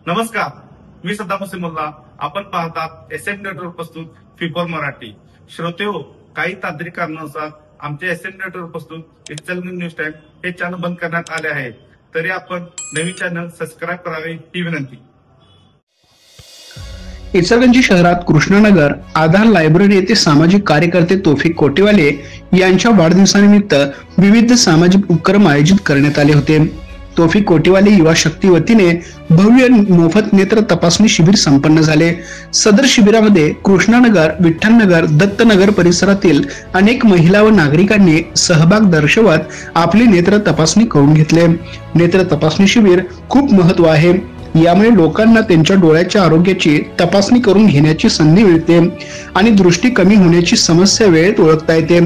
नमस्कार, मी सद्दाम हुसेमुल्ला. आपण पाहतात एसएम नेटवर्क प्रस्तुत फीफॉर मराठी. श्रोतेहो, काही तांत्रिक कारणानुसार आमचे एसएम नेटवर्क प्रस्तुत इचलकरंजी न्यूज टाइम हे चॅनल बंद करण्यात आले आहे. तरी आपण नवीन चॅनल सबस्क्राईब करावे ही विनंती. इचलकरंजी शहरात कृष्णानगर आधार लायब्ररी येथे सामाजिक कार्यकर्ते तौफिक कोटीवाले यांच्या वाढदिवसानिमित्त विविध सामाजिक उपक्रम आयोजित करण्यात आले होते. तौफिक कोटीवाले युवा शक्ती वतीने भव्य मोफत नेत्र तपासणी शिबिर संपन्न झाले. सदर शिबिरामध्ये कृष्णानगर, विठ्ठलनगर, दत्तनगर परिसरातील अनेक महिला व नागरिकांनी सहभाग दर्शवत आपली नेत्र तपासणी करून घेतले. नेत्र तपासणी शिबिर खूप महत्त्व आहे. यामुळे लोकांना त्यांच्या डोळ्याच्या आरोग्याची तपासणी करून घेण्याची संधी मिळते आणि दृष्टी कमी होण्याची समस्या वेळेत ओळखता येते.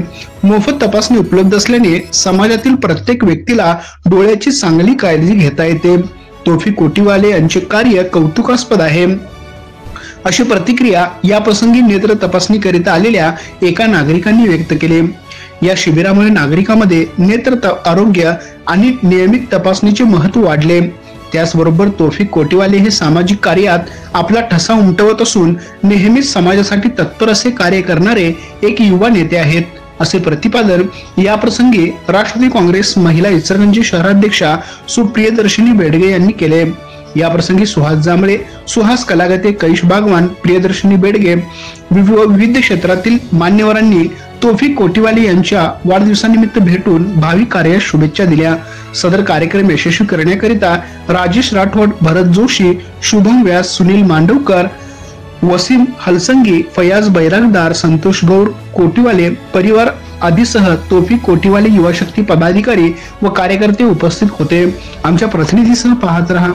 मोफत तपासणी उपलब्ध असल्याने समाजातील प्रत्येक व्यक्तीला डोळ्याची चांगली काळजी घेता येते. तौफिक कोटीवाले यांचे कार्य कौतुकास्पद आहे, अशी प्रतिक्रिया या प्रसंगी नेत्र तपासणी करिता आलेल्या एका नागरिकांनी व्यक्त केली. या शिबिरामुळे नागरिकांमध्ये नेत्र आरोग्य आणि नियमित तपासणीचे महत्त्व वाढले. त्याचबरोबर तौफिक कोटीवाले हे सामाजिक कार्यात आपला ठसा उमटवत असून नेहमीच समाजासाठी तत्पर असे कार्य करणारे एक युवा नेते आहेत, असे प्रतिपादन या प्रसंगी राष्ट्रवादी काँग्रेस महिला इचलकरंजी शहराध्यक्षा सुप्रियदर्शनी बेडगे यांनी केले. या प्रसंगी सुहास जांभळे, सुहास कलागते, कैश बागवान, प्रियदर्शनी बेडगे, विविध क्षेत्रातील मान्यवरांनी तौफिक कोटीवाले यांच्या वाढदिवसानिमित्त भेटून भावी कार्यास शुभेच्छा दिल्या. सदर कार्यक्रम यशस्वी करण्याकरिता राजेश राठोड, भरत जोशी, शुभम व्यास, सुनील मांडवकर, वसीम हलसंगी, फयाज बैरागदार, संतोष गौर, कोटीवाले परिवार आदीसह तौफिक कोटीवाले युवा शक्ती पदाधिकारी व कार्यकर्ते उपस्थित होते. आमच्या प्रतिनिधीसह पाहत रहा